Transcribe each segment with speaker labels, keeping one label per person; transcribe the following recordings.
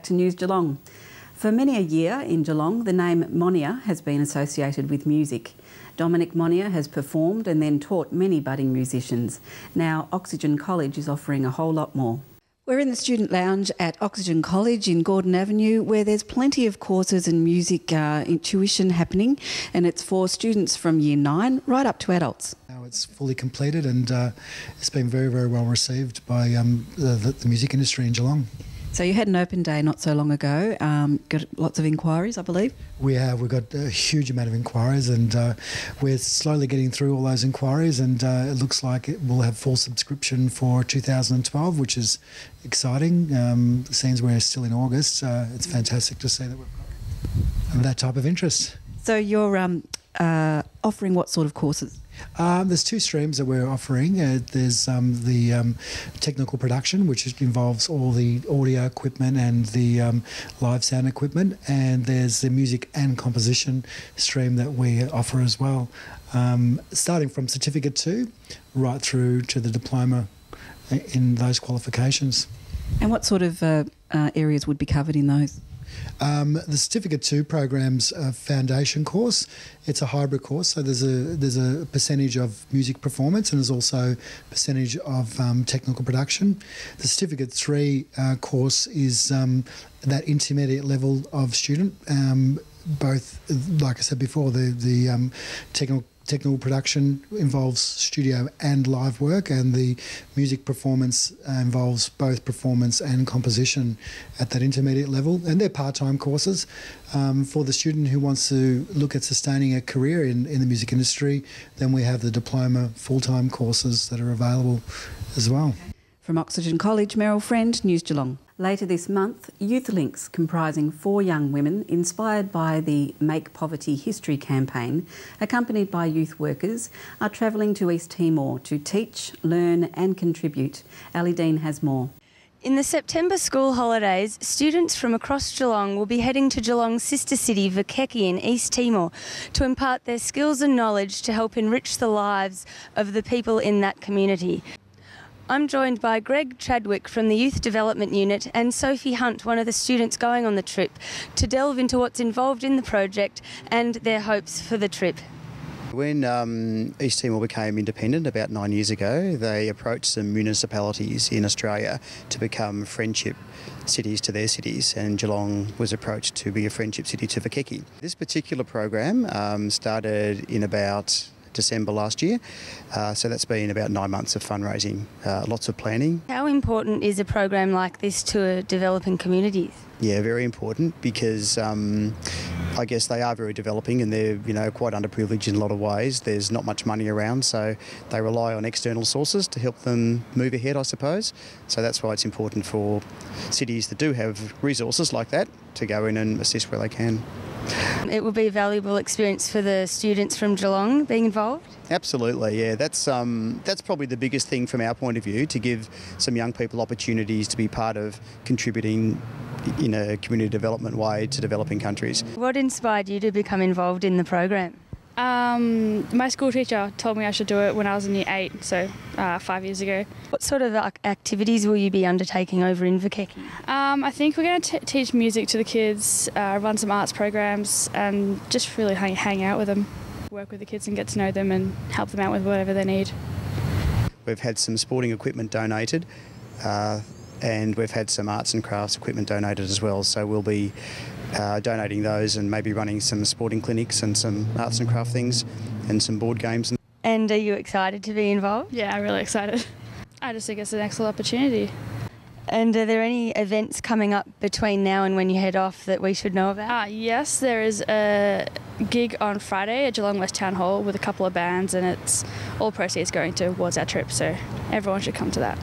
Speaker 1: back to News Geelong. For many a year in Geelong, the name Monia has been associated with music. Dominic Monia has performed and then taught many budding musicians. Now Oxygen College is offering a whole lot more. We're in the student lounge at Oxygen College in Gordon Avenue, where there's plenty of courses and music tuition happening, and it's for students from Year 9 right up to adults.
Speaker 2: Now it's fully completed and it's been very, very well received by the music industry in Geelong.
Speaker 1: So you had an open day not so long ago, got lots of inquiries, I believe?
Speaker 2: We've got a huge amount of inquiries, and we're slowly getting through all those inquiries, and it looks like it will have full subscription for 2012, which is exciting. Since we're still in August, it's fantastic to see that we've got that type of interest.
Speaker 1: So you're offering what sort of courses?
Speaker 2: There's two streams that we're offering. There's the technical production, which involves all the audio equipment and the live sound equipment, and there's the music and composition stream that we offer as well, starting from Certificate 2 right through to the diploma in those qualifications. And what sort of areas would be covered in those? The Certificate 2 program's a foundation course. It's a hybrid course, so there's a percentage of music performance and there's also a percentage of technical production. The Certificate 3 course is that intermediate level of student, both, like I said before, the technical production involves studio and live work, and the music performance involves both performance and composition at that intermediate level. And they're part-time courses. For the student who wants to look at sustaining a career in the music industry, then we have the diploma full-time courses that are available as well.
Speaker 1: From Oxygen College, Meryl Friend, News Geelong. Later this month, Youth Links, comprising 4 young women inspired by the Make Poverty History campaign, accompanied by youth workers, are travelling to East Timor to teach, learn and contribute. Ali Dean has more.
Speaker 3: In the September school holidays, students from across Geelong will be heading to Geelong's sister city, Vakeki in East Timor, to impart their skills and knowledge to help enrich the lives of the people in that community. I'm joined by Greg Chadwick from the Youth Development Unit and Sophie Hunt, one of the students going on the trip, to delve into what's involved in the project and their hopes for the trip.
Speaker 4: When East Timor became independent about 9 years ago, they approached some municipalities in Australia to become friendship cities to their cities, and Geelong was approached to be a friendship city to Vakeki. This particular program started in about December last year, so that's been about 9 months of fundraising, lots of planning.
Speaker 3: How important is a program like this to developing communities?
Speaker 4: Yeah, very important, because I guess they are very developing and they're quite underprivileged in a lot of ways. There's not much money around, so they rely on external sources to help them move ahead, I suppose. So that's why it's important for cities that do have resources like that to go in and assist where they can.
Speaker 3: It will be a valuable experience for the students from Geelong being involved?
Speaker 4: Absolutely, yeah. That's probably the biggest thing from our point of view, to give some young people opportunities to be part of contributing in a community development way to developing countries.
Speaker 3: What inspired you to become involved in the program?
Speaker 5: My school teacher told me I should do it when I was in Year 8, so 5 years ago.
Speaker 3: What sort of activities will you be undertaking over in Vakeki?
Speaker 5: I think we're going to teach music to the kids, run some arts programs and just really hang out with them. Work with the kids and get to know them and help them out with whatever they need.
Speaker 4: We've had some sporting equipment donated and we've had some arts and crafts equipment donated as well, so we'll be donating those and maybe running some sporting clinics and some arts and craft things and some board games.
Speaker 3: And are you excited to be involved?
Speaker 5: Yeah, I'm really excited. I just think it's an excellent opportunity.
Speaker 3: And are there any events coming up between now and when you head off that we should know about?
Speaker 5: Yes, there is a gig on Friday at Geelong West Town Hall with a couple of bands, and it's all proceeds going towards our trip, so everyone should come to that.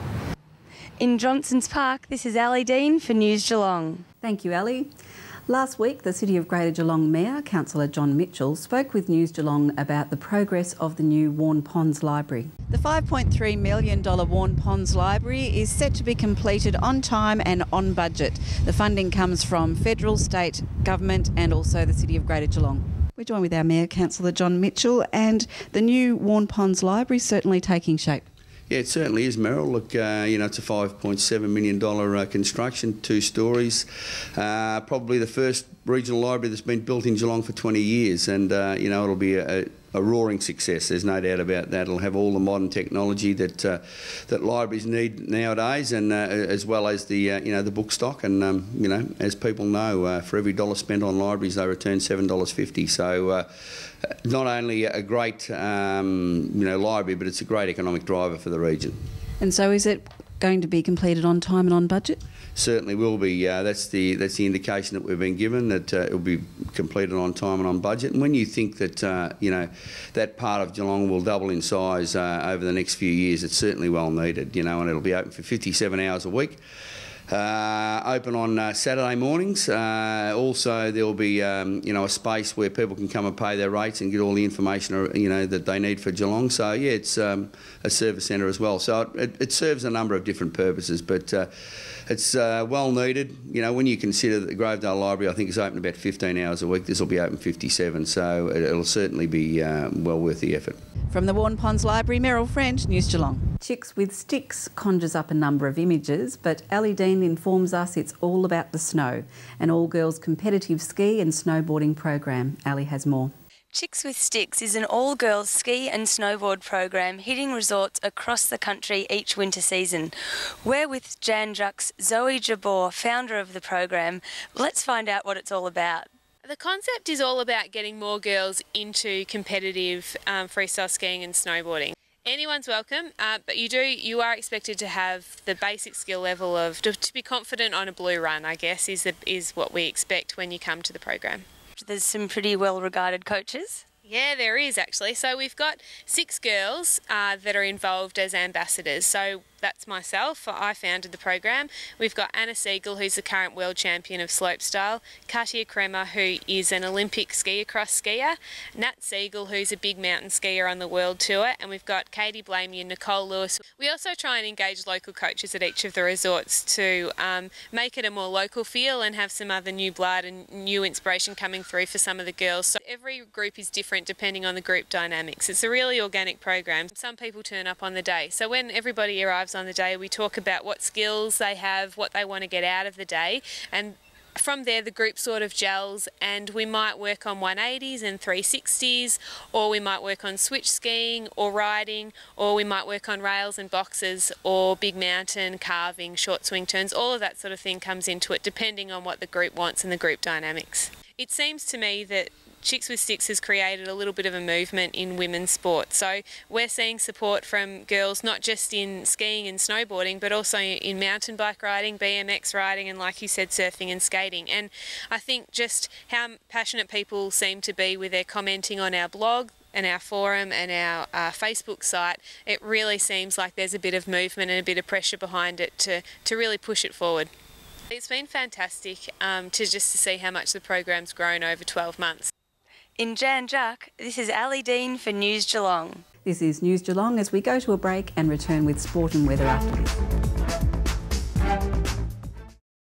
Speaker 3: In Johnson's Park, this is Ali Dean for News Geelong.
Speaker 1: Thank you, Ali. Last week, the City of Greater Geelong Mayor, Councillor John Mitchell, spoke with News Geelong about the progress of the new Warrnambool Library. The $5.3 million Warrnambool Library is set to be completed on time and on budget. The funding comes from federal, state government and also the City of Greater Geelong. We're joined with our Mayor, Councillor John Mitchell, and the new Warrnambool Library is certainly taking shape.
Speaker 6: Yeah, it certainly is, Merrill. Look, you know, it's a $5.7 million construction, 2 stories. Probably the first regional library that's been built in Geelong for 20 years, and you know, it'll be a roaring success. There's no doubt about that. It'll have all the modern technology that that libraries need nowadays, and as well as the you know, the book stock. And you know, as people know, for every dollar spent on libraries, they return $7.50. So not only a great you know, library, but it's a great economic driver for the region.
Speaker 1: And so, is it going to be completed on time and on budget?
Speaker 6: Certainly will be. That's the indication that we've been given, that it will be completed on time and on budget. And when you think that you know, that part of Geelong will double in size over the next few years, it's certainly well needed. You know, and it'll be open for 57 hours a week. Open on Saturday mornings. Also, there'll be you know, a space where people can come and pay their rates and get all the information, you know, that they need for Geelong. So yeah, it's a service centre as well. So it serves a number of different purposes, but it's well needed. You know, when you consider that the Grovedale Library, I think, is open about 15 hours a week, this will be open 57. So it'll certainly be well worth the effort.
Speaker 1: From the Warren Ponds Library, Meryl French, News Geelong. Chicks with Sticks conjures up a number of images, but Ali Dean informs us it's all about the snow, an all-girls competitive ski and snowboarding program. Ali has more.
Speaker 3: Chicks with Sticks is an all-girls ski and snowboard program hitting resorts across the country each winter season. We're with Jan Juck's Zoe Jabor, founder of the program. Let's find out what it's all about.
Speaker 7: The concept is all about getting more girls into competitive freestyle skiing and snowboarding. Anyone's welcome, but you are expected to have the basic skill level of to be confident on a blue run, I guess, is what we expect when you come to the program.
Speaker 3: There's some pretty well-regarded coaches.
Speaker 7: Yeah, there is actually. So we've got 6 girls that are involved as ambassadors. So that's myself. I founded the program. We've got Anna Siegel, who's the current world champion of slopestyle, Katia Kremer, who is an Olympic ski-across skier, Nat Siegel, who's a big mountain skier on the world tour, and we've got Katie Blamey and Nicole Lewis. We also try and engage local coaches at each of the resorts to make it a more local feel and have some other new blood and new inspiration coming through for some of the girls. So every group is different depending on the group dynamics. It's a really organic program. Some people turn up on the day. So when everybody arrives on the day, we talk about what skills they have, what they want to get out of the day, and from there the group sort of gels, and we might work on 180s and 360s, or we might work on switch skiing or riding, or we might work on rails and boxes, or big mountain, carving, short swing turns. All of that sort of thing comes into it depending on what the group wants and the group dynamics. It seems to me that Chicks with Sticks has created a little bit of a movement in women's sport. So we're seeing support from girls not just in skiing and snowboarding, but also in mountain bike riding, BMX riding, and like you said, surfing and skating. And I think just how passionate people seem to be with their commenting on our blog and our forum and our Facebook site, it really seems like there's a bit of movement and a bit of pressure behind it to really push it forward. It's been fantastic to see how much the program's grown over 12 months.
Speaker 3: In Jan Juck, this is Ali Dean for News Geelong.
Speaker 1: This is News Geelong as we go to a break and return with sport and weather after this.